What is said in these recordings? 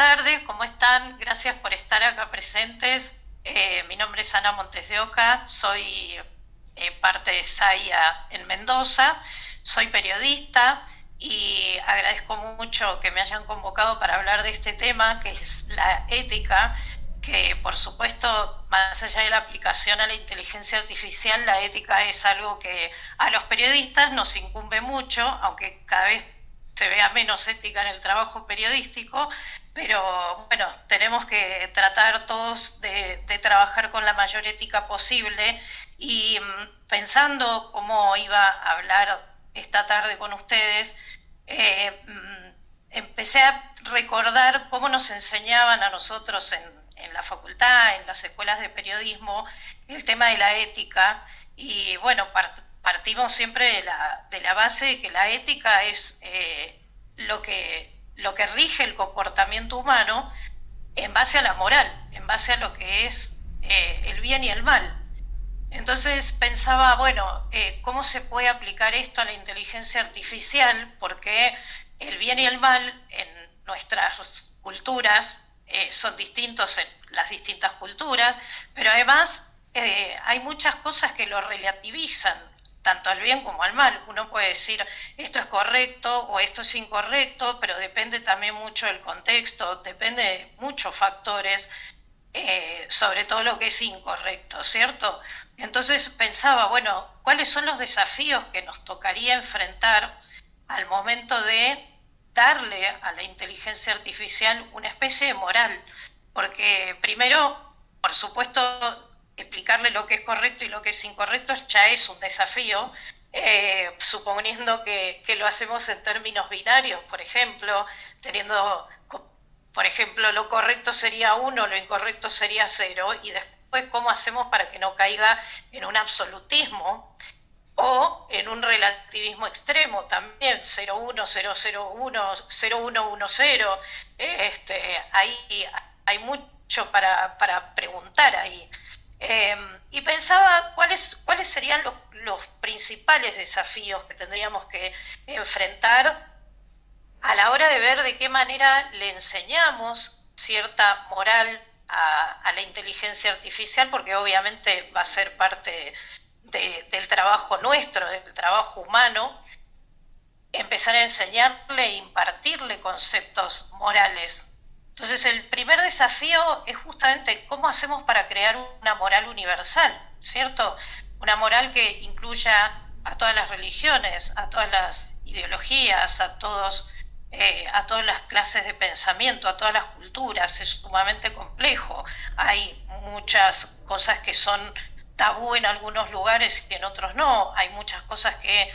tardes, ¿cómo están? Gracias por estar acá presentes. Mi nombre es Ana Montes de Oca, soy parte de SAIA en Mendoza, soy periodista y agradezco mucho que me hayan convocado para hablar de este tema, que es la ética, que por supuesto, más allá de la aplicación a la inteligencia artificial, la ética es algo que a los periodistas nos incumbe mucho, aunque cada vez se vea menos ética en el trabajo periodístico, pero bueno, tenemos que tratar todos de trabajar con la mayor ética posible y pensando cómo iba a hablar esta tarde con ustedes, empecé a recordar cómo nos enseñaban a nosotros en la facultad, en las escuelas de periodismo, el tema de la ética y bueno, partimos siempre de la base de que la ética es lo que rige el comportamiento humano en base a la moral, en base a lo que es el bien y el mal. Entonces pensaba, bueno, ¿cómo se puede aplicar esto a la inteligencia artificial? Porque el bien y el mal en nuestras culturas son distintos en las distintas culturas, pero además hay muchas cosas que lo relativizan, tanto al bien como al mal. Uno puede decir esto es correcto o esto es incorrecto, pero depende también mucho del contexto, depende de muchos factores, sobre todo lo que es incorrecto, ¿cierto? Entonces pensaba, bueno, ¿cuáles son los desafíos que nos tocaría enfrentar al momento de darle a la inteligencia artificial una especie de moral? Porque primero, por supuesto, explicarle lo que es correcto y lo que es incorrecto ya es un desafío, suponiendo que lo hacemos en términos binarios, por ejemplo, teniendo, por ejemplo, lo correcto sería 1, lo incorrecto sería 0, y después cómo hacemos para que no caiga en un absolutismo o en un relativismo extremo también, 0,1, 0,01, 0,110. Hay mucho para preguntar ahí. Y pensaba cuáles serían los principales desafíos que tendríamos que enfrentar a la hora de ver de qué manera le enseñamos cierta moral a la inteligencia artificial, porque obviamente va a ser parte del trabajo nuestro, del trabajo humano, empezar a enseñarle e impartirle conceptos morales. Entonces el primer desafío es justamente cómo hacemos para crear una moral universal, ¿cierto? Una moral que incluya a todas las religiones, a todas las ideologías, a todas las clases de pensamiento, a todas las culturas. Es sumamente complejo. Hay muchas cosas que son tabú en algunos lugares y en otros no. Hay muchas cosas que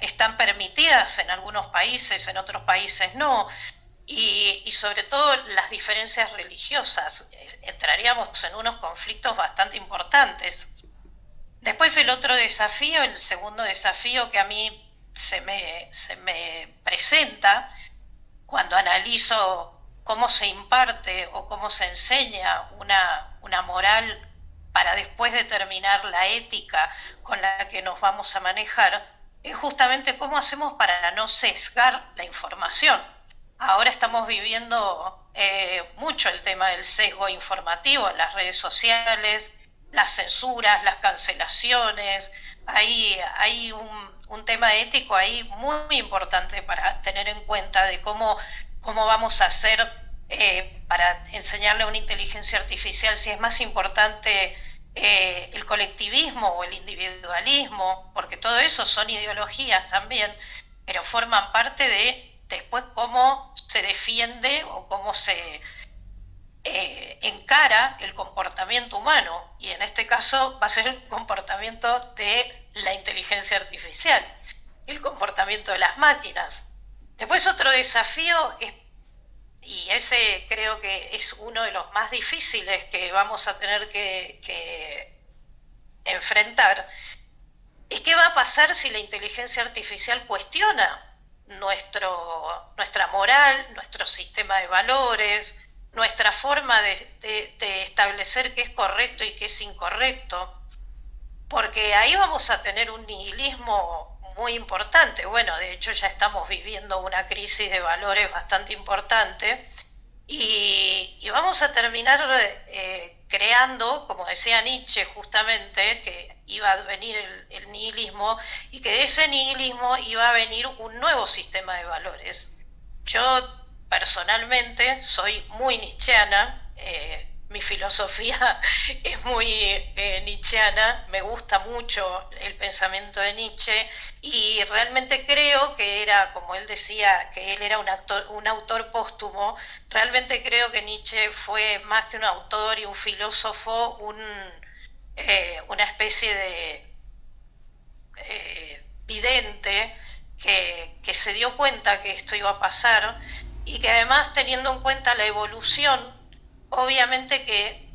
están permitidas en algunos países, en otros países no. Y sobre todo las diferencias religiosas. Entraríamos en unos conflictos bastante importantes. Después el otro desafío, el segundo desafío que a mí se me presenta cuando analizo cómo se imparte o cómo se enseña una moral para después determinar la ética con la que nos vamos a manejar, es justamente cómo hacemos para no sesgar la información. Ahora estamos viviendo mucho el tema del sesgo informativo en las redes sociales, las censuras, las cancelaciones. Hay un tema ético ahí muy importante para tener en cuenta de cómo vamos a hacer para enseñarle a una inteligencia artificial si es más importante el colectivismo o el individualismo, porque todo eso son ideologías también, pero forman parte de después cómo se defiende o cómo se encara el comportamiento humano, y en este caso va a ser el comportamiento de la inteligencia artificial, el comportamiento de las máquinas. Después otro desafío es, y ese creo que es uno de los más difíciles que vamos a tener que enfrentar, es qué va a pasar si la inteligencia artificial cuestiona nuestra moral, nuestro sistema de valores, nuestra forma de establecer qué es correcto y qué es incorrecto, porque ahí vamos a tener un nihilismo muy importante. Bueno, de hecho ya estamos viviendo una crisis de valores bastante importante y vamos a terminar creando, como decía Nietzsche justamente, que iba a venir el nihilismo y que de ese nihilismo iba a venir un nuevo sistema de valores. Yo personalmente soy muy nietzscheana, mi filosofía es muy nietzscheana, me gusta mucho el pensamiento de Nietzsche y realmente creo que era, como él decía, que él era un autor póstumo. Realmente creo que Nietzsche fue más que un autor y un filósofo, una especie de vidente que se dio cuenta que esto iba a pasar y que además, teniendo en cuenta la evolución, obviamente que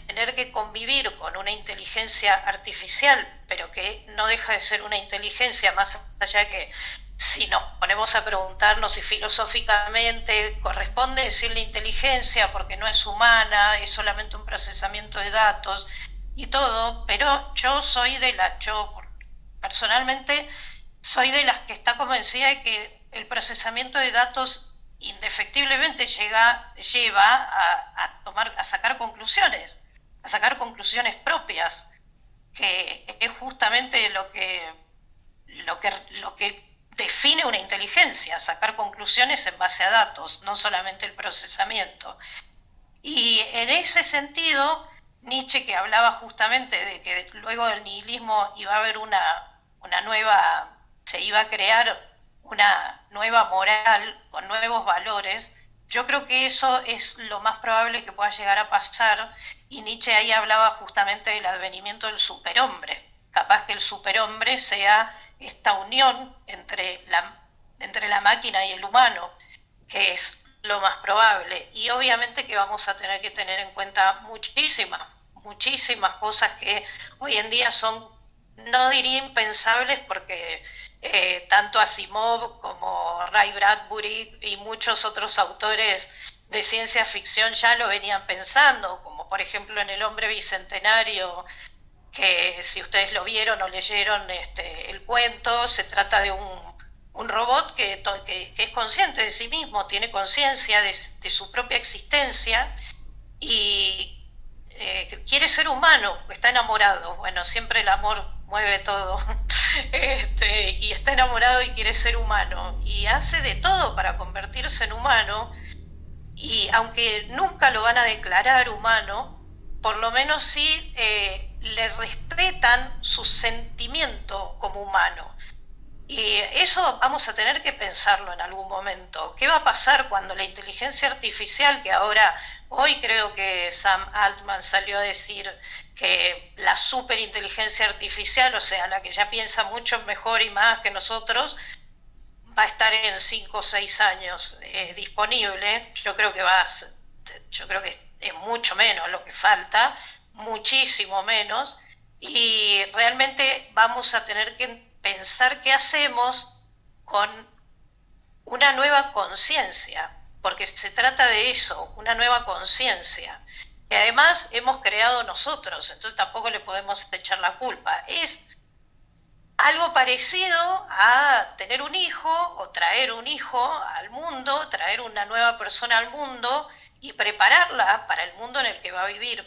tener que convivir con una inteligencia artificial, pero que no deja de ser una inteligencia, más allá que si nos ponemos a preguntarnos si filosóficamente corresponde decirle inteligencia porque no es humana, es solamente un procesamiento de datos y todo, pero yo personalmente soy de las que está convencida de que el procesamiento de datos indefectiblemente lleva a sacar conclusiones propias, que es justamente lo que define una inteligencia, sacar conclusiones en base a datos, no solamente el procesamiento. Y en ese sentido, Nietzsche, que hablaba justamente de que luego del nihilismo iba a haber se iba a crear una nueva moral con nuevos valores, yo creo que eso es lo más probable que pueda llegar a pasar, y Nietzsche ahí hablaba justamente del advenimiento del superhombre. Capaz que el superhombre sea esta unión entre la máquina y el humano, que es lo más probable. Y obviamente que vamos a tener que tener en cuenta muchísimas cosas que hoy en día son, no diría impensables, porque tanto Asimov como Ray Bradbury y muchos otros autores de ciencia ficción ya lo venían pensando, como por ejemplo en El hombre bicentenario, que si ustedes lo vieron o leyeron el cuento, se trata de un robot que es consciente de sí mismo, tiene conciencia de su propia existencia y quiere ser humano, está enamorado. Bueno, siempre el amor mueve todo. Y está enamorado y quiere ser humano y hace de todo para convertirse en humano, y aunque nunca lo van a declarar humano, por lo menos sí le respetan su sentimiento como humano. Y eso vamos a tener que pensarlo en algún momento. ¿Qué va a pasar cuando la inteligencia artificial, que hoy creo que Sam Altman salió a decir que la superinteligencia artificial, o sea, la que ya piensa mucho mejor y más que nosotros, va a estar en 5 o 6 años disponible? Yo creo que es mucho menos lo que falta, muchísimo menos, y realmente vamos a tener que pensar qué hacemos con una nueva conciencia, porque se trata de eso, una nueva conciencia, que además hemos creado nosotros, entonces tampoco le podemos echar la culpa. Es algo parecido a tener un hijo o traer un hijo al mundo, traer una nueva persona al mundo y prepararla para el mundo en el que va a vivir,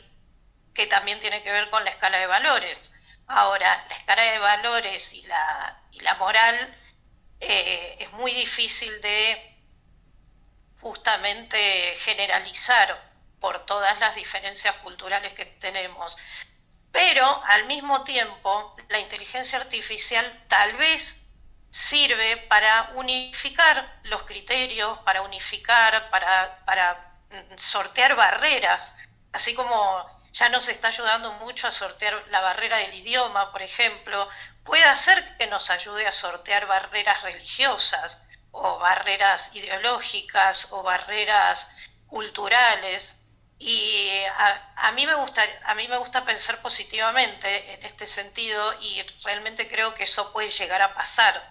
que también tiene que ver con la escala de valores. Ahora, la escala de valores y la moral es muy difícil de justamente generalizar por todas las diferencias culturales que tenemos. Pero al mismo tiempo, la inteligencia artificial tal vez sirve para unificar los criterios, para sortear barreras, así como ya nos está ayudando mucho a sortear la barrera del idioma, por ejemplo, puede hacer que nos ayude a sortear barreras religiosas o barreras ideológicas o barreras culturales. Y a mí me gusta pensar positivamente en este sentido, y realmente creo que eso puede llegar a pasar.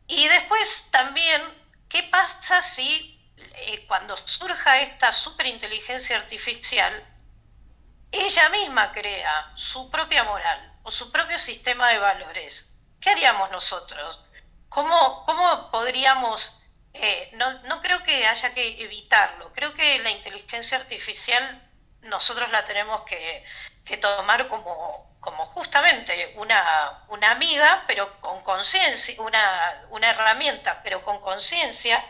Y después también, ¿qué pasa si cuando surja esta superinteligencia artificial, ella misma crea su propia moral o su propio sistema de valores? ¿qué haríamos nosotros? ¿Cómo podríamos, no creo que haya que evitarlo, creo que la inteligencia artificial nosotros la tenemos que tomar como justamente una amiga, pero con conciencia, una herramienta, pero con conciencia,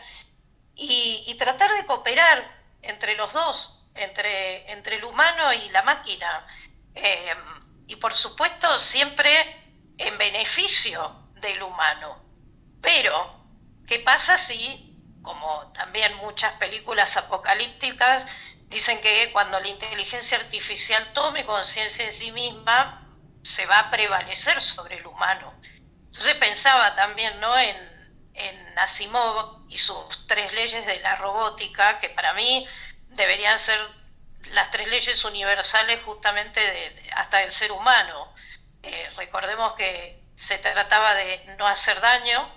y tratar de cooperar entre los dos, entre el humano y la máquina. Eh, y por supuesto siempre en beneficio del humano. Pero, ¿qué pasa si, como también muchas películas apocalípticas, dicen que cuando la inteligencia artificial tome conciencia de sí misma, se va a prevalecer sobre el humano? Entonces pensaba también, ¿no?, en Asimov y sus tres leyes de la robótica, que para mí deberían ser las tres leyes universales justamente hasta del ser humano. Recordemos que se trataba de no hacer daño,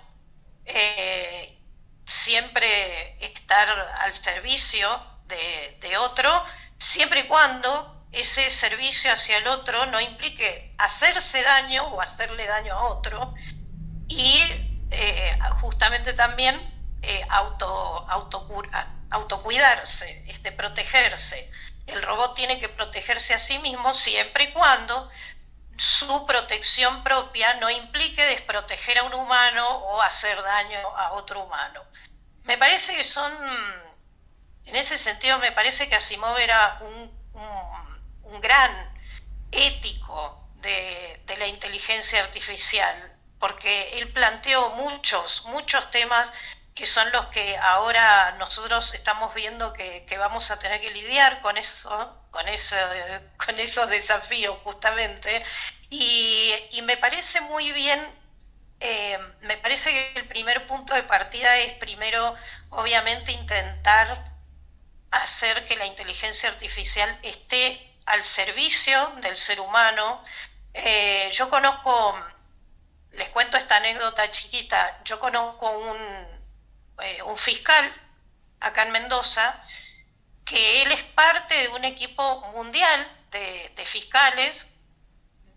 eh, siempre estar al servicio de otro, siempre y cuando ese servicio hacia el otro no implique hacerse daño o hacerle daño a otro, y justamente también autocuidarse, protegerse. El robot tiene que protegerse a sí mismo siempre y cuando su protección propia no implique desproteger a un humano o hacer daño a otro humano. Me parece que en ese sentido, me parece que Asimov era un gran ético de la inteligencia artificial, porque él planteó muchos temas que son los que ahora nosotros estamos viendo que vamos a tener que lidiar con esos desafíos justamente, y me parece muy bien. Me parece que el primer punto de partida es primero, obviamente, intentar hacer que la inteligencia artificial esté al servicio del ser humano. Yo conozco, les cuento esta anécdota chiquita, yo conozco un fiscal acá en Mendoza, que él es parte de un equipo mundial de fiscales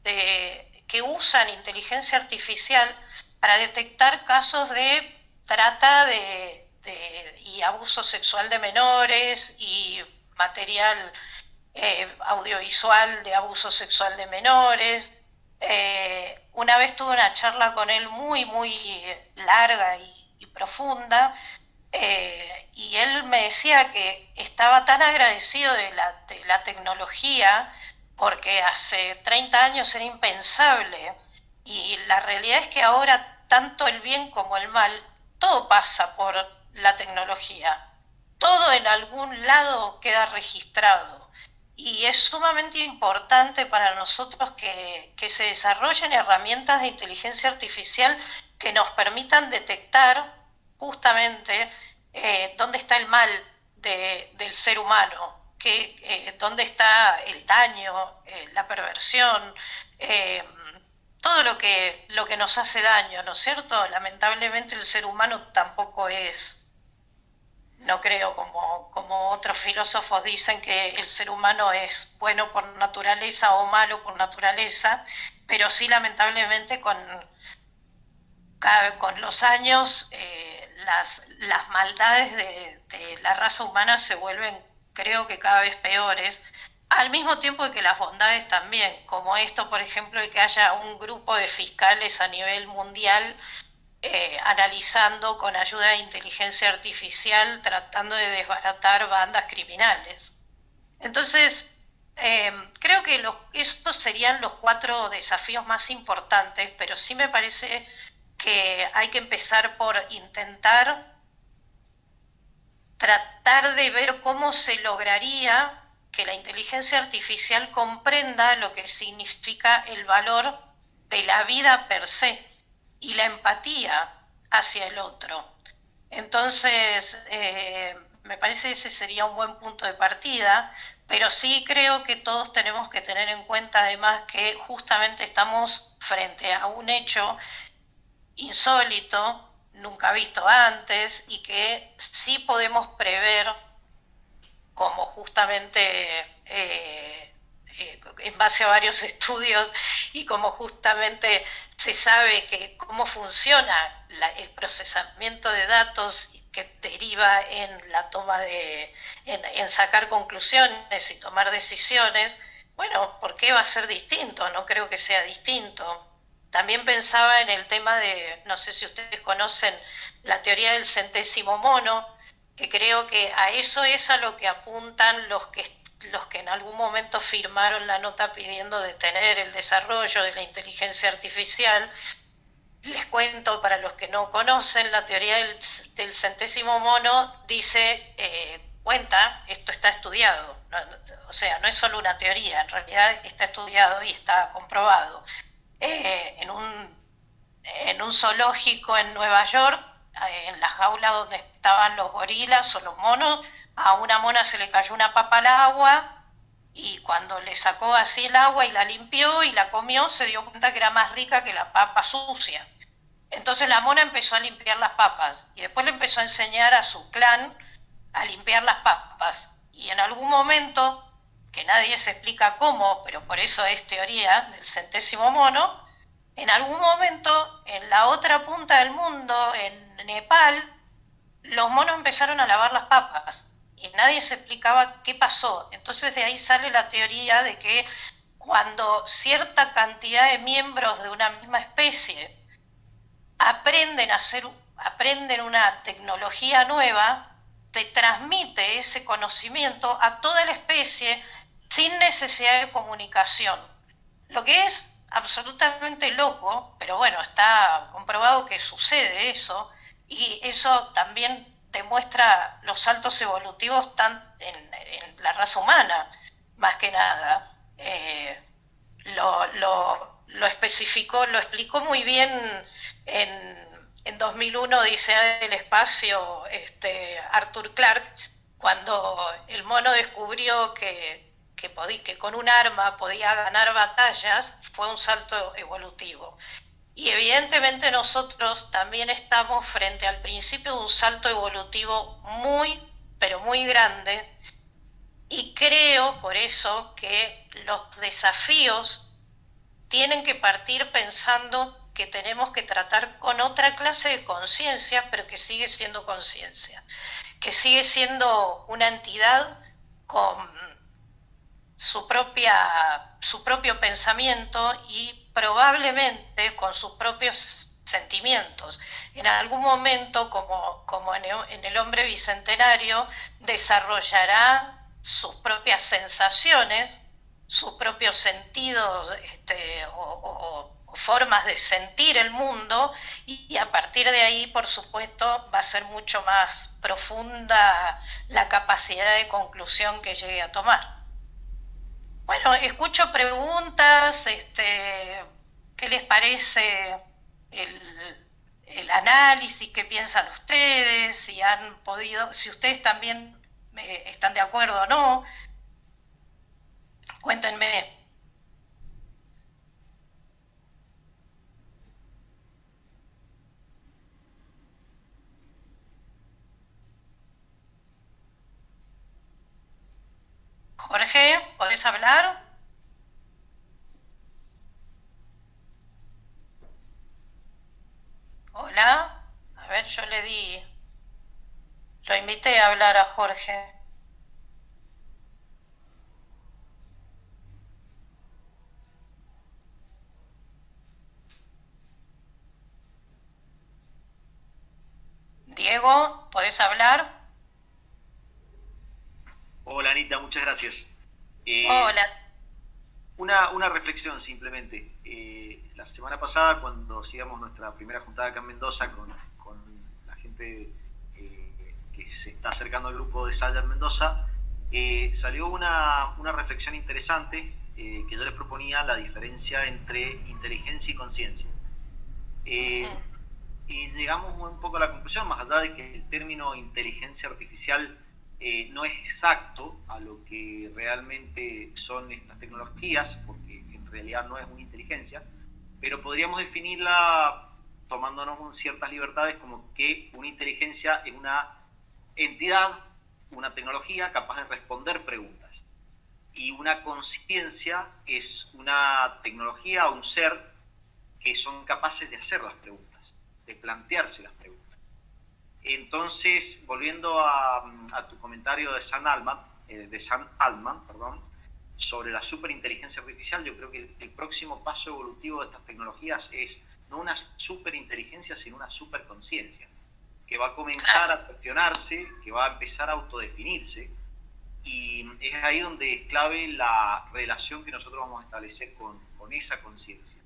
que usan inteligencia artificial para detectar casos de trata y abuso sexual de menores y material audiovisual de abuso sexual de menores. Una vez tuve una charla con él muy larga y profunda, y él me decía que estaba tan agradecido de la tecnología, porque hace 30 años era impensable, y la realidad es que ahora tanto el bien como el mal, todo pasa por la tecnología, todo en algún lado queda registrado, y es sumamente importante para nosotros que se desarrollen herramientas de inteligencia artificial que nos permitan detectar justamente dónde está el mal del ser humano, dónde está el daño, la perversión, eh, todo lo que nos hace daño, ¿no es cierto? Lamentablemente el ser humano tampoco es, no creo, como otros filósofos dicen, que el ser humano es bueno por naturaleza o malo por naturaleza, pero sí, lamentablemente, con los años, las maldades de la raza humana se vuelven, creo que, cada vez peores, al mismo tiempo que las bondades también, como esto, por ejemplo, de que haya un grupo de fiscales a nivel mundial analizando con ayuda de inteligencia artificial, tratando de desbaratar bandas criminales. Entonces, creo que estos serían los cuatro desafíos más importantes, pero sí me parece que hay que empezar por tratar de ver cómo se lograría que la inteligencia artificial comprenda lo que significa el valor de la vida per se y la empatía hacia el otro. Entonces, me parece que ese sería un buen punto de partida, pero sí creo que todos tenemos que tener en cuenta además que justamente estamos frente a un hecho insólito, nunca visto antes, y que sí podemos prever, como justamente en base a varios estudios, y como justamente se sabe que cómo funciona el procesamiento de datos que deriva en la toma en sacar conclusiones y tomar decisiones. Bueno, ¿por qué va a ser distinto? No creo que sea distinto. También pensaba en el tema de, no sé si ustedes conocen la teoría del centésimo mono, que creo que a eso es a lo que apuntan los que en algún momento firmaron la nota pidiendo detener el desarrollo de la inteligencia artificial. Les cuento, para los que no conocen, la teoría del centésimo mono dice, cuenta, esto está estudiado, o sea, no es solo una teoría, en realidad está estudiado y está comprobado. En un zoológico en Nueva York, en la jaula donde estaban los gorilas o los monos, a una mona se le cayó una papa al agua y cuando le sacó así el agua y la limpió y la comió, se dio cuenta que era más rica que la papa sucia. Entonces la mona empezó a limpiar las papas y después le empezó a enseñar a su clan a limpiar las papas. Y en algún momento, que nadie se explica cómo, pero por eso es teoría del centésimo mono, en algún momento, en la otra punta del mundo, en Nepal, los monos empezaron a lavar las papas y nadie se explicaba qué pasó. Entonces de ahí sale la teoría de que cuando cierta cantidad de miembros de una misma especie aprenden una tecnología nueva, se transmite ese conocimiento a toda la especie sin necesidad de comunicación. Lo que es absolutamente loco, pero bueno, está comprobado que sucede eso, y eso también demuestra los saltos evolutivos en la raza humana, más que nada. Lo especificó, lo explicó muy bien en 2001 Odisea del Espacio, Arthur Clarke, cuando el mono descubrió que con un arma podía ganar batallas. Fue un salto evolutivo. Y evidentemente nosotros también estamos frente al principio de un salto evolutivo muy, pero muy grande, y creo por eso que los desafíos tienen que partir pensando que tenemos que tratar con otra clase de conciencia, pero que sigue siendo conciencia, que sigue siendo una entidad con su propio pensamiento y probablemente con sus propios sentimientos. En algún momento, como en el hombre bicentenario, desarrollará sus propias sensaciones, sus propios sentidos, o formas de sentir el mundo, y a partir de ahí, por supuesto, va a ser mucho más profunda la capacidad de conclusión que llegue a tomar. Bueno, escucho preguntas, ¿qué les parece el análisis? ¿Qué piensan ustedes? Si ustedes también están de acuerdo o no, cuéntenme. Jorge, ¿podés hablar? Hola. A ver, lo invité a hablar a Jorge. Diego, ¿podés hablar? Hola Anita, muchas gracias. Hola. Una reflexión simplemente. La semana pasada, cuando hacíamos nuestra primera juntada acá en Mendoza con la gente que se está acercando al grupo de Saya en Mendoza, salió una reflexión interesante que yo les proponía, la diferencia entre inteligencia y conciencia. Eh, y llegamos un poco a la conclusión, más allá de que el término inteligencia artificial no es exacto a lo que realmente son estas tecnologías, porque en realidad no es una inteligencia, pero podríamos definirla tomándonos ciertas libertades como que una inteligencia es una entidad, una tecnología capaz de responder preguntas, y una conciencia es una tecnología o un ser son capaces de hacer las preguntas, de plantearse las preguntas. Entonces, volviendo a tu comentario de Sam Altman, sobre la superinteligencia artificial, yo creo que el próximo paso evolutivo de estas tecnologías es no una superinteligencia, sino una superconciencia, que va a comenzar a cuestionarse, que va a empezar a autodefinirse, y es ahí donde es clave la relación que nosotros vamos a establecer con esa conciencia.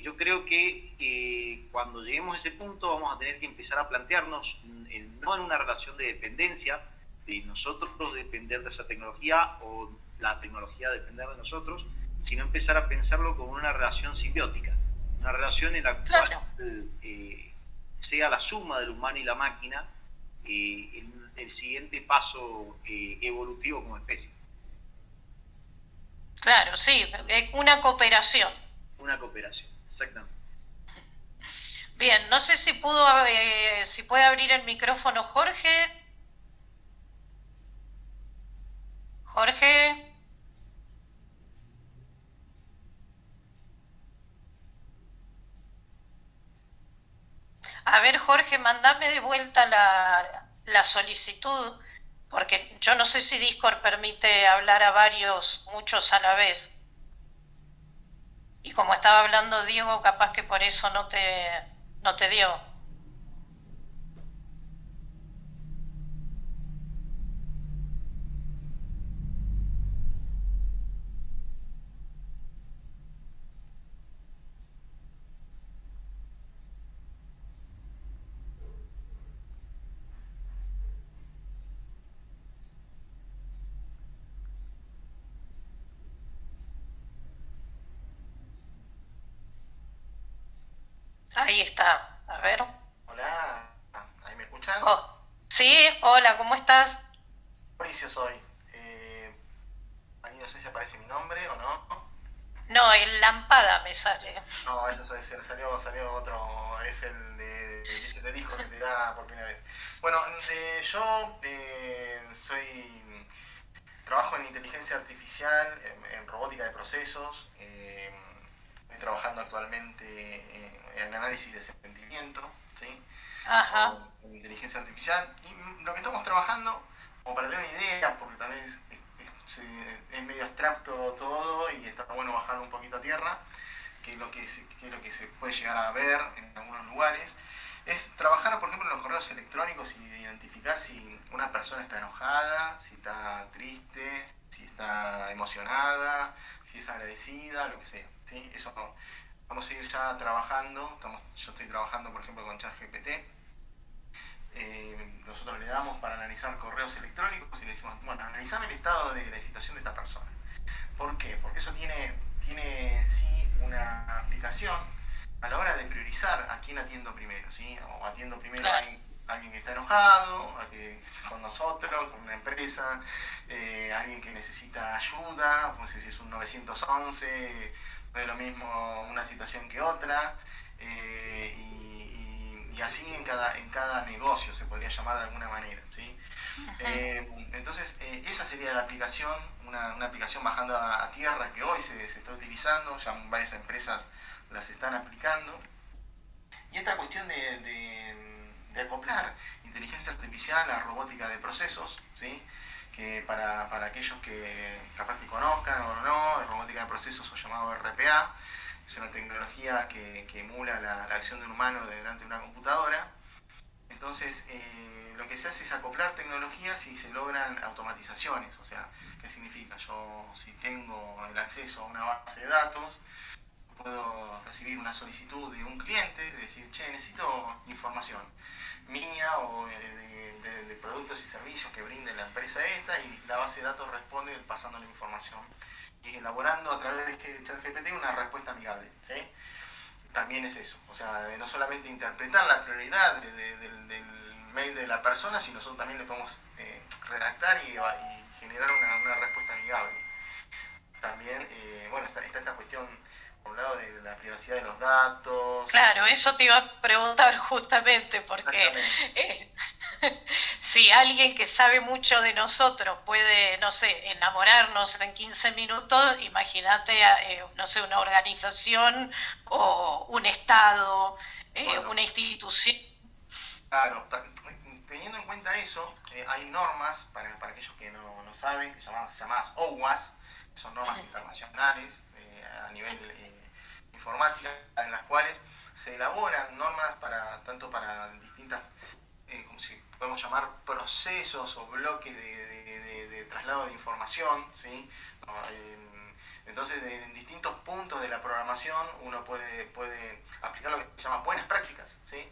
Yo creo que cuando lleguemos a ese punto vamos a tener que empezar a plantearnos, no en una relación de dependencia, de nosotros depender de esa tecnología o la tecnología depender de nosotros, sino empezar a pensarlo como una relación simbiótica, una relación en la cual sea la suma del humano y la máquina el siguiente paso evolutivo como especie. Claro, sí, una cooperación. Una cooperación, exactamente. Bien, no sé si puede abrir el micrófono Jorge. Jorge. A ver, Jorge, mandame de vuelta la solicitud, porque yo no sé si Discord permite hablar a muchos a la vez. Y como estaba hablando Diego, capaz que por eso no te dio. Ahí está, a ver. Hola, ¿ahí me escuchan? Oh, sí, hola, ¿cómo estás? Mauricio soy. Ahí no sé si aparece mi nombre o no. No, el Lampada me sale. No, eso salió otro, es el de disco que te da por primera vez. Bueno, yo trabajo en inteligencia artificial, en robótica de procesos. Estoy trabajando actualmente en análisis de sentimiento, ¿sí? Ajá. Con inteligencia artificial. Y lo que estamos trabajando, como para tener una idea, porque también es medio abstracto todo y está bueno bajarlo un poquito a tierra, que es lo que se puede llegar a ver en algunos lugares, es trabajar, por ejemplo, en los correos electrónicos y identificar si una persona está enojada, si está triste, si está emocionada, si es agradecida, lo que sea, ¿sí? Eso vamos a ir ya trabajando. Yo estoy trabajando, por ejemplo, con ChatGPT. Nosotros le damos para analizar correos electrónicos y le decimos, bueno, analizame el estado de la situación de esta persona. ¿Por qué? Porque eso tiene sí una aplicación a la hora de priorizar a quién atiendo primero, ¿sí? O atiendo primero a alguien que está enojado, a que está con nosotros, con una empresa, alguien que necesita ayuda, no sé si es un 911, no es lo mismo una situación que otra, y así en cada negocio se podría llamar de alguna manera, ¿sí? Entonces esa sería la aplicación, una aplicación bajando a tierra que hoy se está utilizando, ya varias empresas las están aplicando, y esta cuestión de acoplar inteligencia artificial a robótica de procesos, ¿sí? Que para aquellos que capaz que conozcan o no, robótica de procesos o llamado RPA, es una tecnología que emula la acción de un humano delante de una computadora. Entonces, lo que se hace es acoplar tecnologías y se logran automatizaciones. O sea, ¿qué significa? Yo, si tengo el acceso a una base de datos, puedo recibir una solicitud de un cliente, de decir, che, necesito información mía o de productos y servicios que brinde la empresa esta, y la base de datos responde pasando la información y elaborando a través de ChatGPT una respuesta amigable, ¿sí? También es eso, o sea, no solamente interpretar la prioridad del mail de la persona, sino nosotros también le podemos redactar y generar una respuesta amigable. También, bueno, está esta cuestión, por un lado, de la privacidad de los datos. Claro, eso te iba a preguntar justamente, porque Si alguien que sabe mucho de nosotros puede, no sé, enamorarnos en 15 minutos, imagínate, no sé, una organización o un estado, Bueno, una institución. claro, teniendo en cuenta eso, hay normas para aquellos que no saben, que llamadas OWASP, que son normas internacionales a nivel informática, en las cuales se elaboran normas tanto para distintas, como si podemos llamar, procesos o bloques de traslado de información, ¿sí? No, entonces, en distintos puntos de la programación uno puede aplicar lo que se llama buenas prácticas, ¿sí?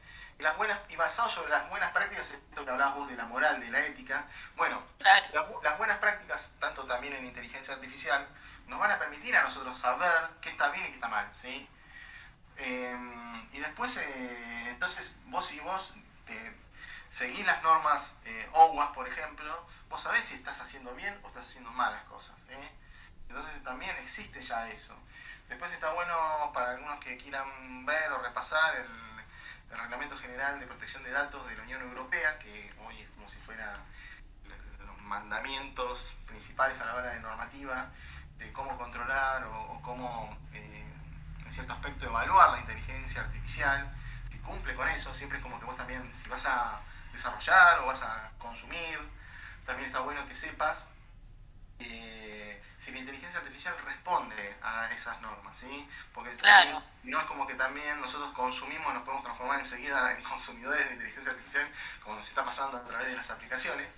Y basado sobre las buenas prácticas, esto que hablabas vos de la moral, de la ética, bueno, Claro, las buenas prácticas, tanto también en inteligencia artificial, nos van a permitir a nosotros saber qué está bien y qué está mal, ¿sí? Y después, entonces, si vos seguís las normas OWASP, por ejemplo, vos sabés si estás haciendo bien o estás haciendo mal las cosas, ¿eh? Entonces también existe ya eso. Después está bueno para algunos que quieran ver o repasar el Reglamento General de Protección de Datos de la Unión Europea, que hoy es como si fuera los mandamientos principales a la hora de normativa, de cómo controlar o cómo, en cierto aspecto, evaluar la inteligencia artificial, si cumple con eso, siempre es como que vos también, si vas a desarrollar o vas a consumir, también está bueno que sepas si la inteligencia artificial responde a esas normas, ¿sí? Porque también, claro, si no es como que también nosotros consumimos, nos podemos transformar enseguida en consumidores de inteligencia artificial, como nos está pasando a través de las aplicaciones,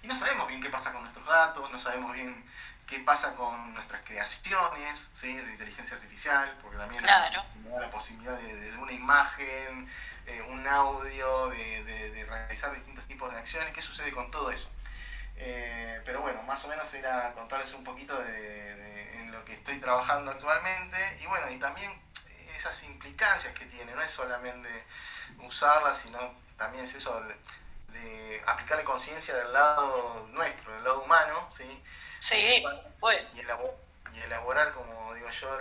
y no sabemos bien qué pasa con nuestros datos, no sabemos bien qué pasa con nuestras creaciones, ¿sí? De inteligencia artificial, porque también claro. nos da la posibilidad de una imagen, un audio, de realizar distintos tipos de acciones. ¿Qué sucede con todo eso? Pero bueno, más o menos era contarles un poquito en lo que estoy trabajando actualmente y bueno, y también esas implicancias que tiene, no es solamente usarlas, sino también es eso de aplicarle conciencia del lado nuestro, del lado humano, ¿sí? Sí, pues, Y, y elaborar, como digo yo,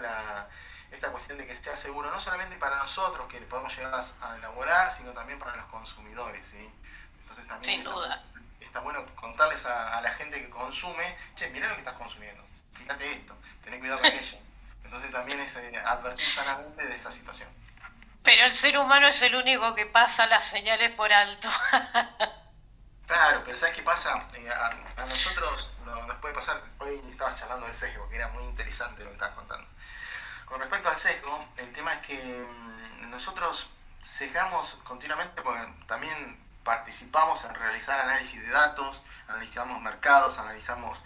esta cuestión de que sea seguro, no solamente para nosotros que podemos llegar a elaborar, sino también para los consumidores, ¿sí? Entonces también sin duda. está bueno contarles a la gente que consume, che, mirá lo que estás consumiendo, fíjate esto, tenés cuidado con aquello. Entonces también es advertir sanamente de esta situación. Pero el ser humano es el único que pasa las señales por alto. Claro, pero ¿sabes qué pasa? A nosotros nos puede pasar, hoy estabas charlando del sesgo, que era muy interesante lo que estabas contando. Con respecto al sesgo, el tema es que nosotros sesgamos continuamente porque también participamos en realizar análisis de datos, analizamos mercados, analizamos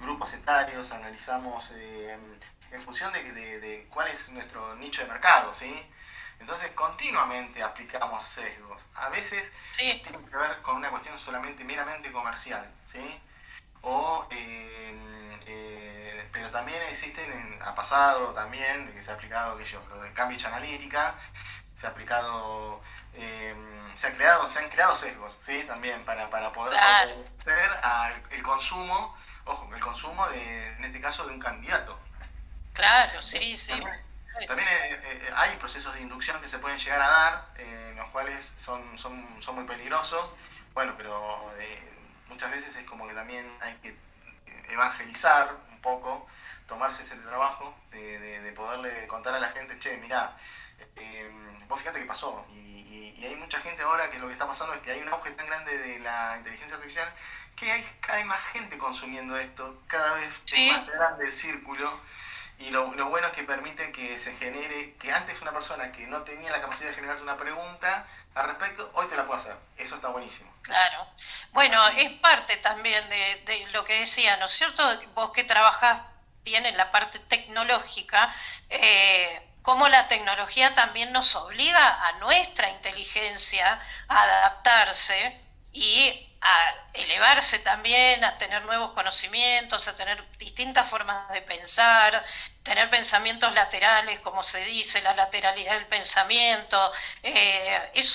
grupos etarios, analizamos en función de cuál es nuestro nicho de mercado, ¿sí? Entonces continuamente aplicamos sesgos. A veces Sí, tienen que ver con una cuestión solamente meramente comercial, ¿sí? O, pero también existen, ha pasado también, de que se ha aplicado lo de Cambridge Analytica, se ha aplicado, se han creado sesgos, ¿sí? También para poder claro, favorecer el consumo, ojo, el consumo en este caso de un candidato. claro, sí, sí. También hay procesos de inducción que se pueden llegar a dar, los cuales son muy peligrosos, bueno, pero muchas veces es como que también hay que evangelizar un poco, tomarse ese trabajo de poderle contar a la gente, che, mirá, vos fíjate qué pasó. Y hay mucha gente ahora que lo que está pasando es que hay un auge tan grande de la inteligencia artificial que hay cada vez más gente consumiendo esto, cada vez es más Sí, grande el círculo. Y lo bueno es que permite que se genere, que antes una persona que no tenía la capacidad de generarte una pregunta al respecto, hoy te la puede hacer. Eso está buenísimo. claro. Bueno, Así. es parte también de lo que decía, ¿no es cierto? Vos que trabajás bien en la parte tecnológica, cómo la tecnología también nos obliga a nuestra inteligencia a adaptarse y a elevarse también, a tener nuevos conocimientos, a tener distintas formas de pensar, tener pensamientos laterales, como se dice, la lateralidad del pensamiento. Es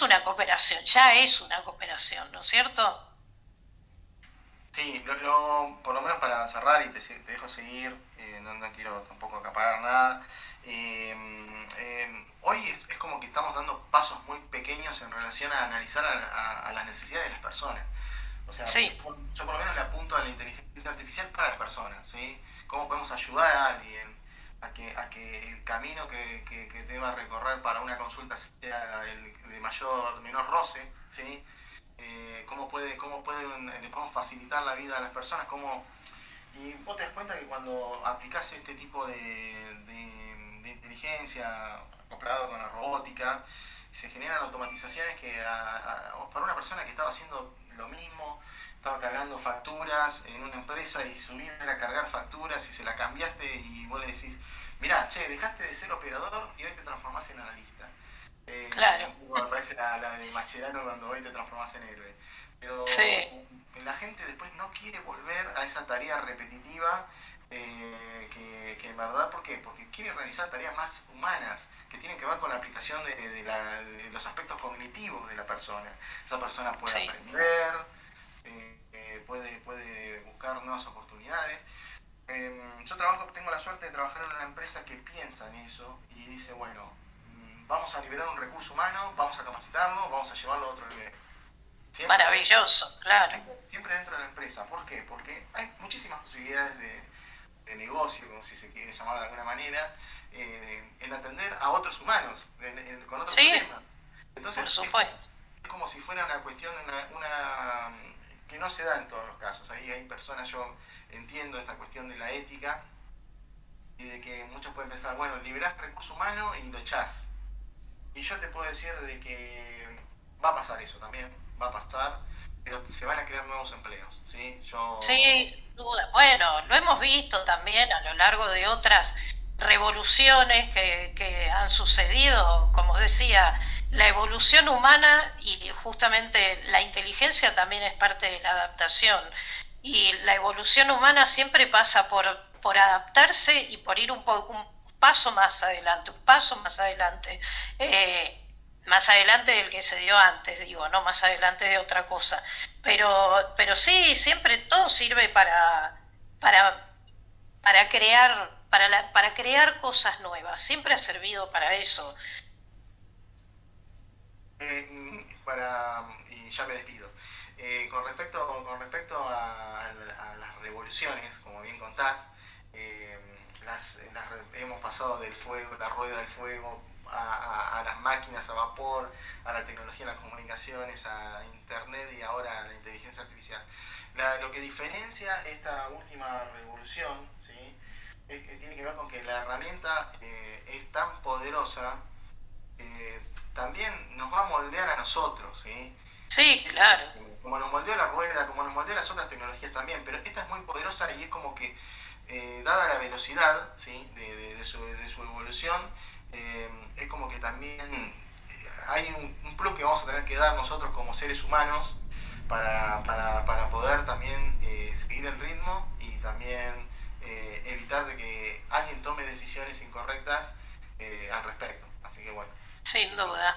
una cooperación, ya es una cooperación, ¿no es cierto? Sí, por lo menos para cerrar y te dejo seguir, no quiero tampoco acaparar nada. Hoy es como que estamos dando pasos muy pequeños en relación a analizar a las necesidades de las personas. O sea, Sí, yo por lo menos le apunto a la inteligencia artificial para las personas, ¿sí? ¿Cómo podemos ayudar a alguien a que el camino que deba recorrer para una consulta sea el de menor roce, ¿sí? Le podemos facilitar la vida a las personas, y vos te das cuenta que cuando aplicás este tipo de inteligencia acoplado con la robótica, se generan automatizaciones que para una persona que estaba haciendo lo mismo, estaba cargando facturas en una empresa y su vida era cargar facturas y se la cambiaste y vos le decís, mirá, che, dejaste de ser operador y hoy te transformás en analista. claro. Me parece la de Mascherano cuando hoy te transformás en héroe. Pero Sí, la gente después no quiere volver a esa tarea repetitiva que en verdad, ¿por qué? Porque quiere realizar tareas más humanas que tienen que ver con la aplicación de los aspectos cognitivos de la persona. Esa persona puede sí. aprender, puede buscar nuevas oportunidades. Yo tengo la suerte de trabajar en una empresa que piensa en eso y dice, bueno, vamos a liberar un recurso humano, vamos a capacitarlo, vamos a llevarlo a otro nivel. Siempre, Maravilloso, claro. siempre dentro de la empresa. ¿Por qué? Porque hay muchísimas posibilidades de negocio, como si se quiere llamar de alguna manera, en atender a otros humanos, con otros Sí, problemas. Entonces, por supuesto. es como si fuera una cuestión, que no se da en todos los casos. Ahí hay personas, yo entiendo esta cuestión de la ética y de que muchos pueden pensar, bueno, liberás recurso humano y lo echás. Y yo te puedo decir de que va a pasar eso también, va a pasar, pero se van a crear nuevos empleos, ¿sí? Sí, sin duda. Bueno, lo hemos visto también a lo largo de otras revoluciones que han sucedido, como decía, la evolución humana y justamente la inteligencia también es parte de la adaptación. Y la evolución humana siempre pasa por adaptarse y por ir un paso más adelante, un paso más adelante. Eh, Más adelante del que se dio antes, digo, no más adelante de otra cosa. Pero sí, siempre todo sirve para, para crear, para crear cosas nuevas. Siempre ha servido para eso. Y ya me despido. Con respecto a las revoluciones, como bien contás, eh, hemos pasado del fuego, la rueda del fuego, a las máquinas a vapor, a la tecnología de las comunicaciones, a internet y ahora a la inteligencia artificial. Lo que diferencia esta última revolución, ¿sí? Tiene que ver con que la herramienta es tan poderosa, también nos va a moldear a nosotros, ¿sí? Sí, claro. Como nos moldeó la rueda, como nos moldeó las otras tecnologías también, pero esta es muy poderosa y es como que, dada la velocidad, ¿sí? de su evolución, es como que también hay un plus que vamos a tener que dar nosotros como seres humanos para poder también seguir el ritmo y también evitar de que alguien tome decisiones incorrectas al respecto. Así que bueno. Sin duda.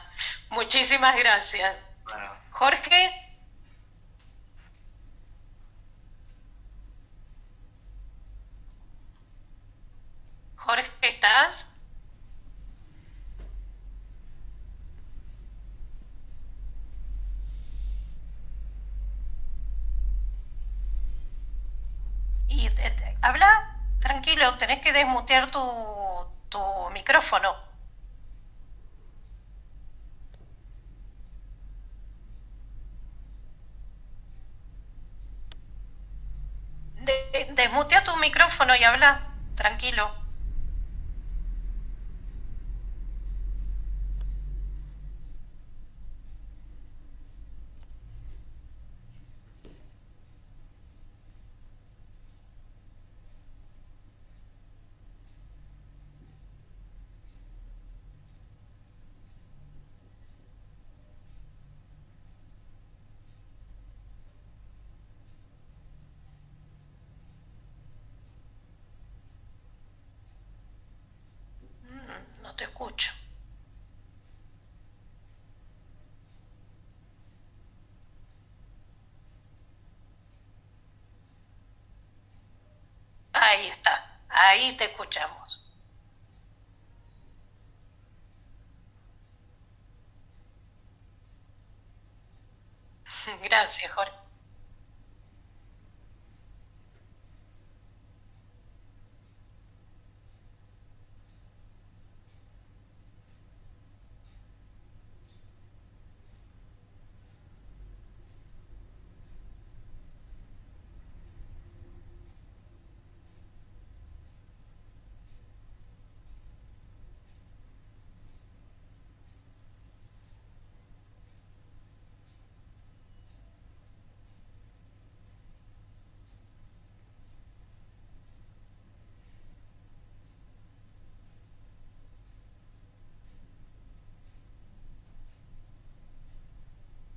Muchísimas gracias. Bueno, Jorge, Jorge, ¿estás? Y habla tranquilo, tenés que desmutear tu micrófono. Desmutea tu micrófono y habla tranquilo. Ahí te escuchamos. Gracias, Jorge.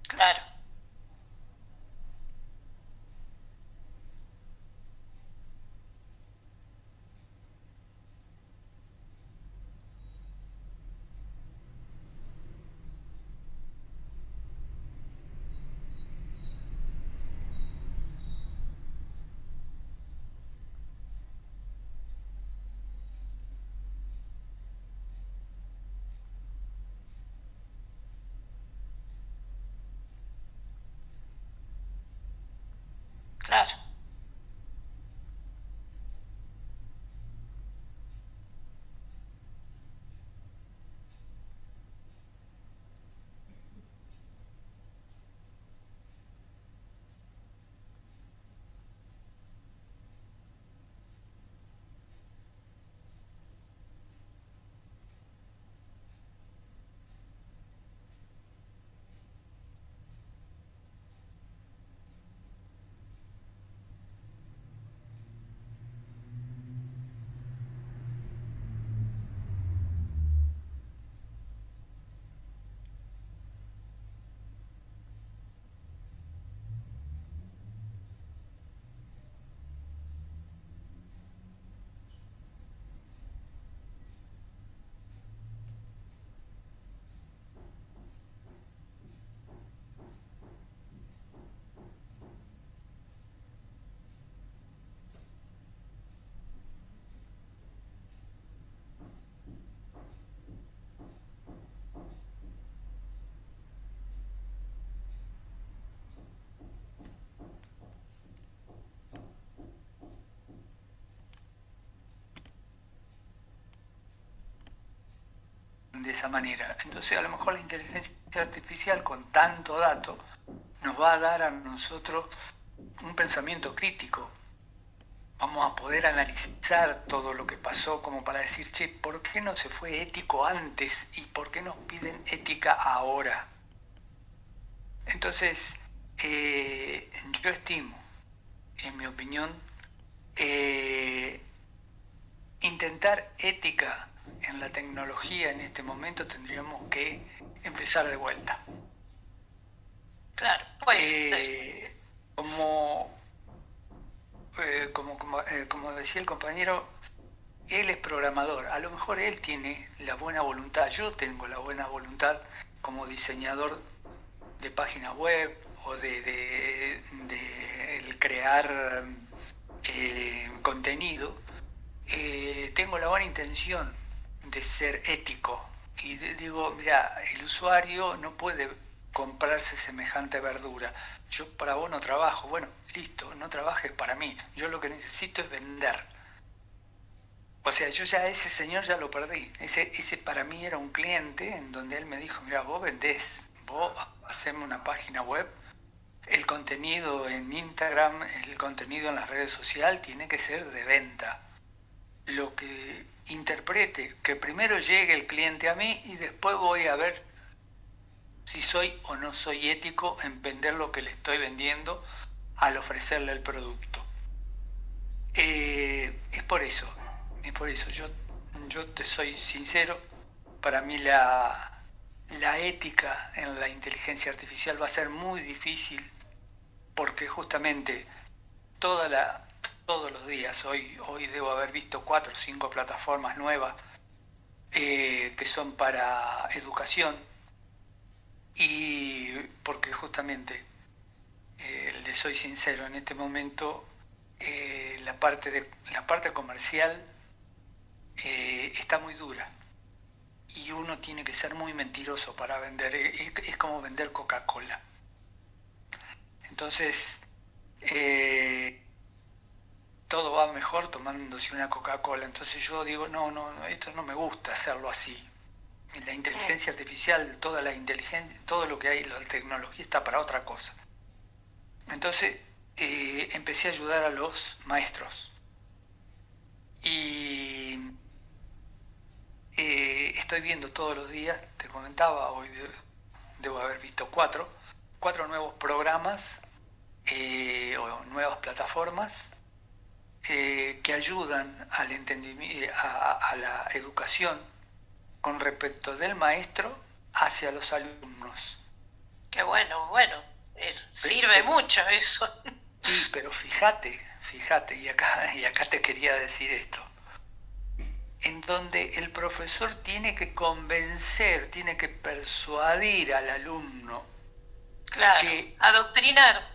Claro, claro, de esa manera. Entonces a lo mejor la inteligencia artificial con tanto dato nos va a dar a nosotros un pensamiento crítico. Vamos a poder analizar todo lo que pasó como para decir, che, ¿por qué no se fue ético antes y por qué nos piden ética ahora? Entonces, yo estimo, en mi opinión, intentar ética en la tecnología en este momento tendríamos que empezar de vuelta. claro. Pues como decía el compañero, él es programador, a lo mejor él tiene la buena voluntad, yo tengo la buena voluntad como diseñador de página web o de el crear contenido, tengo la buena intención de ser ético y digo, mira, el usuario no puede comprarse semejante verdura. Yo para vos no trabajo, bueno, listo, no trabajes para mí. Yo lo que necesito es vender. O sea, yo ya ese señor ya lo perdí. Ese para mí era un cliente en donde él me dijo, mira, vos vendés, vos haceme una página web, el contenido en Instagram, el contenido en las redes sociales tiene que ser de venta. Lo que interprete, que primero llegue el cliente a mí y después voy a ver si soy o no soy ético en vender lo que le estoy vendiendo al ofrecerle el producto. Es por eso, yo te soy sincero, para mí la ética en la inteligencia artificial va a ser muy difícil porque justamente todos los días, hoy debo haber visto 4 o 5 plataformas nuevas que son para educación y porque justamente, le soy sincero, en este momento la parte comercial está muy dura y uno tiene que ser muy mentiroso para vender. Es como vender Coca-Cola. Entonces, todo va mejor tomándose una Coca-Cola. Entonces yo digo, no, esto no me gusta hacerlo así. La inteligencia artificial, toda la inteligencia, todo lo que hay, la tecnología está para otra cosa. Entonces empecé a ayudar a los maestros y estoy viendo todos los días, te comentaba, hoy debo haber visto cuatro nuevos programas o nuevas plataformas que ayudan al entendimiento, a la educación con respecto del maestro hacia los alumnos. Qué bueno, sirve mucho eso. Sí, pero fíjate, y acá te quería decir esto, en donde el profesor tiene que convencer, tiene que persuadir al alumno. Claro, adoctrinar.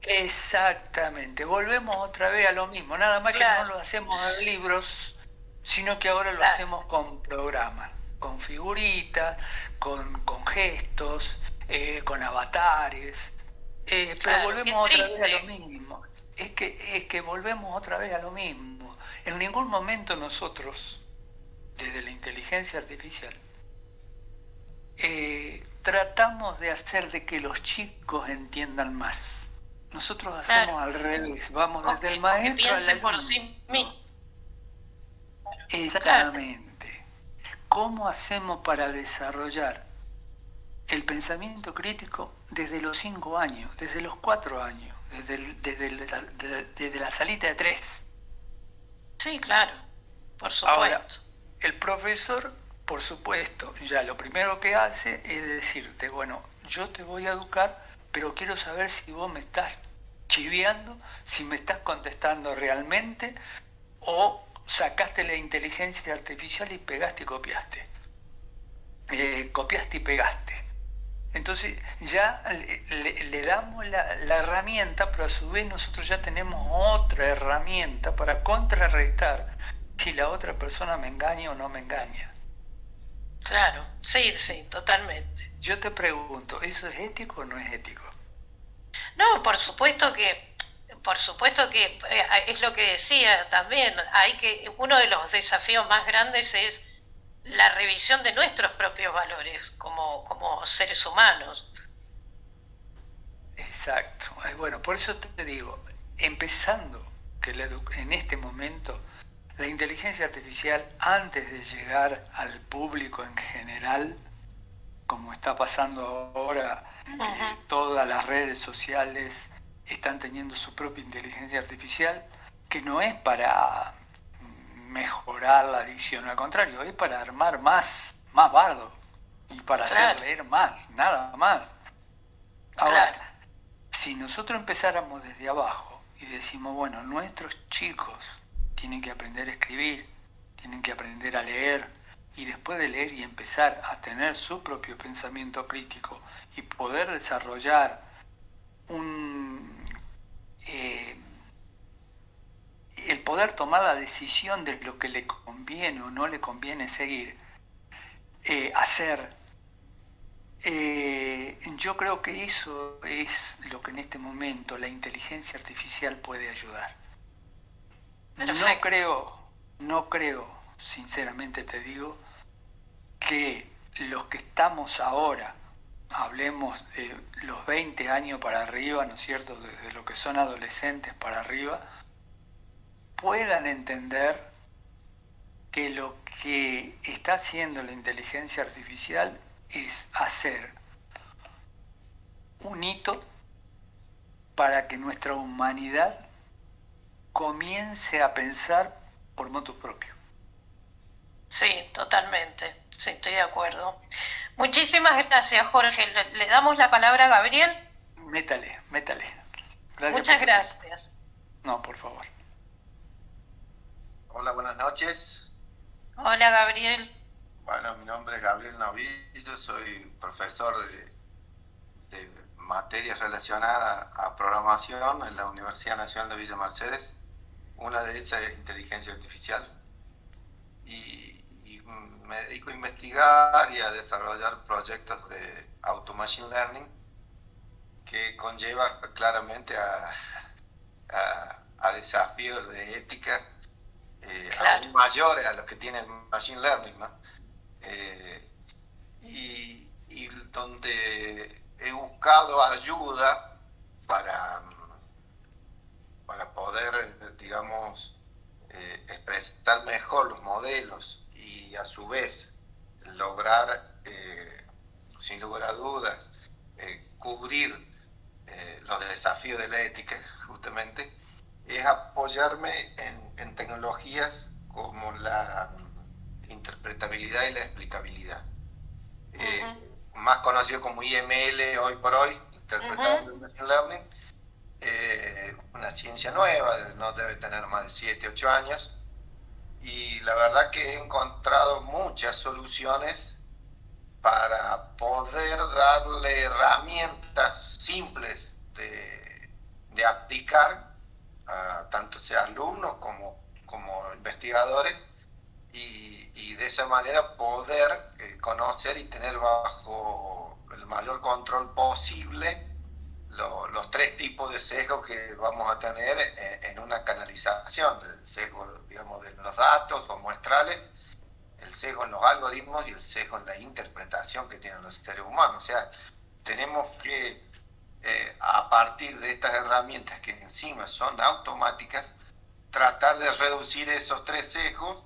Exactamente, volvemos otra vez a lo mismo, nada más Claro. que no lo hacemos en libros, sino que ahora lo hacemos con programas, con figuritas, con gestos, con avatares, pero Claro, volvemos qué otra vez a lo triste. mismo. Es que volvemos otra vez a lo mismo. En ningún momento nosotros, desde la inteligencia artificial, tratamos de hacer de que los chicos entiendan más. Nosotros hacemos Claro. al revés, vamos O desde el que maestro al piensen por alumno. sí mismos. Exactamente. ¿Cómo hacemos para desarrollar el pensamiento crítico desde los 5 años, desde los 4 años, desde la salita de 3? Sí, claro, por supuesto. Ahora, el profesor, por supuesto, ya lo primero que hace es decirte, bueno, yo te voy a educar, pero quiero saber si vos me estás chiviando, si me estás contestando realmente, o sacaste la inteligencia artificial y pegaste y copiaste. Copiaste y pegaste. Entonces ya le damos la herramienta, pero a su vez nosotros ya tenemos otra herramienta para contrarrestar si la otra persona me engaña o no me engaña. Claro, sí, totalmente. Yo te pregunto, ¿eso es ético o no es ético? No, por supuesto que es lo que decía también. Uno de los desafíos más grandes es la revisión de nuestros propios valores como seres humanos. Exacto. Bueno, por eso te digo, empezando que en este momento la inteligencia artificial, antes de llegar al público en general, como está pasando ahora, todas las redes sociales están teniendo su propia inteligencia artificial, que no es para mejorar la dicción, al contrario, es para armar más bardo y para hacer leer más, nada más. Ahora, si nosotros empezáramos desde abajo y decimos, bueno, nuestros chicos tienen que aprender a escribir, tienen que aprender a leer, y después de leer y empezar a tener su propio pensamiento crítico y poder desarrollar el poder tomar la decisión de lo que le conviene o no le conviene seguir, hacer. Yo creo que eso es lo que en este momento la inteligencia artificial puede ayudar. No creo, sinceramente te digo, que los que estamos ahora, hablemos de los 20 años para arriba, ¿no es cierto?, desde lo que son adolescentes para arriba, puedan entender que lo que está haciendo la inteligencia artificial es hacer un hito para que nuestra humanidad comience a pensar por motu propio. Sí, totalmente. Sí, estoy de acuerdo. Muchísimas gracias, Jorge. ¿Le damos la palabra a Gabriel? Métale. Gracias. Muchas gracias. No, por favor. Hola, buenas noches. Hola, Gabriel. Bueno, mi nombre es Gabriel Novillo, soy profesor de materias relacionadas a programación en la Universidad Nacional de Villa Mercedes. Una de esas es inteligencia artificial. y me dedico a investigar y a desarrollar proyectos de auto machine learning que conlleva claramente a desafíos de ética Claro. aún mayores a los que tiene el machine learning, ¿no? Y donde he buscado ayuda para poder, digamos, expresar mejor los modelos y a su vez lograr, sin lugar a dudas, cubrir los desafíos de la ética, justamente, es apoyarme en tecnologías como la interpretabilidad y la explicabilidad. Más conocido como IML hoy por hoy, Interpretable Machine Learning, una ciencia nueva, no debe tener más de 7, 8 años, y la verdad que he encontrado muchas soluciones para poder darle herramientas simples de aplicar, tanto sea alumnos como investigadores, y de esa manera poder conocer y tener bajo el mayor control posible los 3 tipos de sesgos que vamos a tener en una canalización: el sesgo, digamos, de los datos o muestrales, el sesgo en los algoritmos y el sesgo en la interpretación que tienen los seres humanos. O sea, tenemos que, a partir de estas herramientas que encima son automáticas, tratar de reducir esos 3 sesgos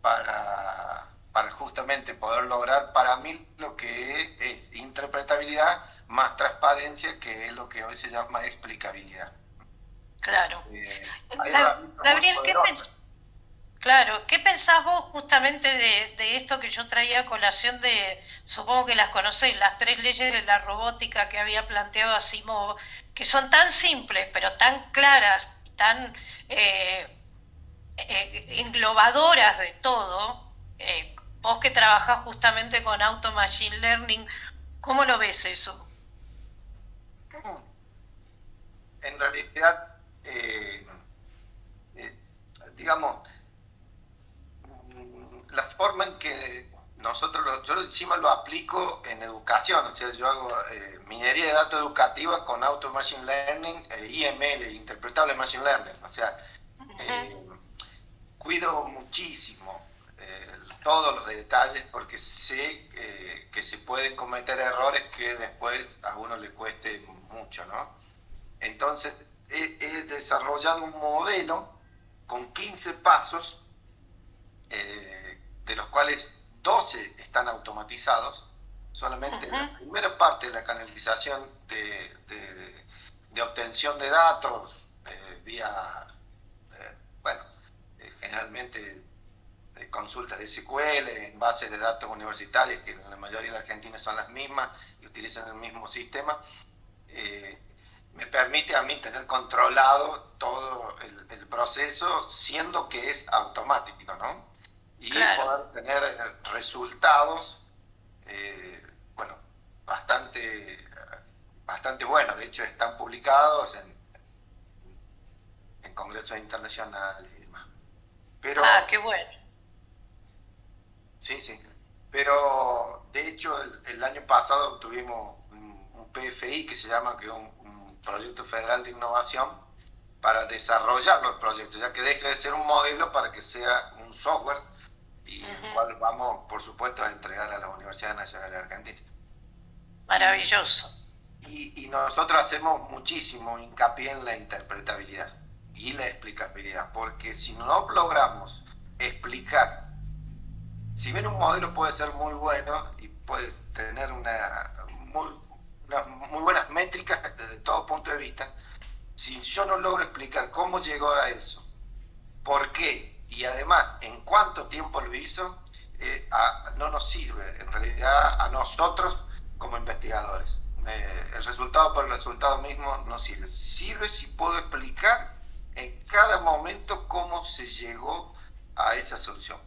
para justamente poder lograr, para mí, lo que es interpretabilidad más transparencia, que es lo que hoy se llama explicabilidad. Claro. Gabriel, ¿qué pensás vos justamente de esto que yo traía a colación de, supongo que las conocéis, las 3 leyes de la robótica que había planteado Asimov, que son tan simples, pero tan claras, tan englobadoras de todo? Vos que trabajás justamente con Auto Machine Learning, ¿cómo lo ves eso? En realidad, digamos, la forma en que yo encima lo aplico en educación, o sea, yo hago minería de datos educativa con Auto Machine Learning, IML, Interpretable Machine Learning, o sea, cuido muchísimo todos los detalles, porque sé que se pueden cometer errores que después a uno le cueste mucho, ¿no? Entonces, he desarrollado un modelo con 15 pasos, de los cuales 12 están automatizados. Solamente la primera parte de la canalización de obtención de datos vía, generalmente consultas de SQL en bases de datos universitarias, que en la mayoría de la Argentina son las mismas y utilizan el mismo sistema, me permite a mí tener controlado todo el proceso, siendo que es automático, ¿no? Y poder tener resultados, bastante buenos. De hecho, están publicados en congresos internacionales y demás. Pero, qué bueno. Sí. Pero, de hecho, el año pasado tuvimos un PFI que se llama, que es un Proyecto Federal de Innovación, para desarrollar los proyectos, ya que deje de ser un modelo para que sea un software, y el cual vamos, por supuesto, a entregar a la Universidad Nacional de Argentina. Maravilloso. Y nosotros hacemos muchísimo hincapié en la interpretabilidad y la explicabilidad, porque si no logramos explicar, si bien un modelo puede ser muy bueno y puedes tener muy buenas métricas desde todo punto de vista, si yo no logro explicar cómo llegó a eso, por qué, y además en cuánto tiempo lo hizo, no nos sirve en realidad a nosotros como investigadores. El resultado por el resultado mismo no sirve. Sirve si puedo explicar en cada momento cómo se llegó a esa solución.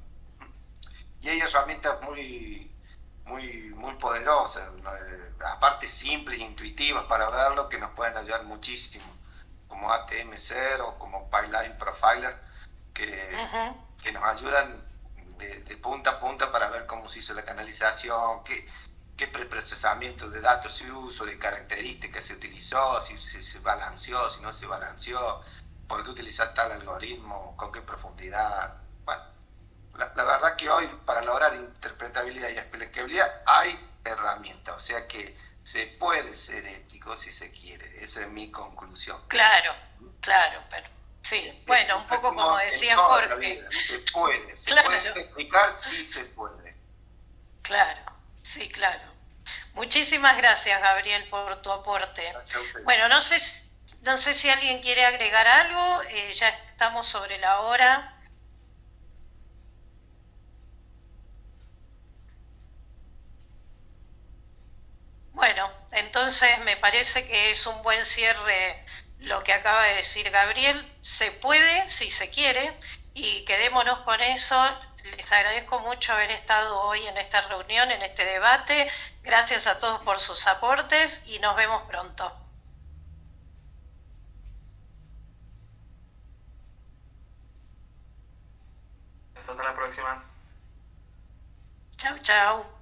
Y hay herramientas muy poderosas, aparte simples e intuitivas para verlo, que nos pueden ayudar muchísimo, como ATM0, como Pipeline Profiler, que nos ayudan de punta a punta para ver cómo se hizo la canalización, qué preprocesamiento de datos se usó, de características se utilizó, si se balanceó, si no se balanceó, por qué utilizar tal algoritmo, con qué profundidad. Bueno, la verdad que hoy para lograr interpretabilidad y aplicabilidad hay herramientas, o sea que se puede ser ético si se quiere, esa es mi conclusión. Claro, pero sí, bueno, un poco como decía Jorge. Se puede explicar, sí se puede. Claro, sí, claro. Muchísimas gracias, Gabriel, por tu aporte. Bueno, no sé si alguien quiere agregar algo, ya estamos sobre la hora. Bueno, entonces me parece que es un buen cierre lo que acaba de decir Gabriel. Se puede, si se quiere, y quedémonos con eso. Les agradezco mucho haber estado hoy en esta reunión, en este debate. Gracias a todos por sus aportes y nos vemos pronto. Hasta la próxima. Chau, chau.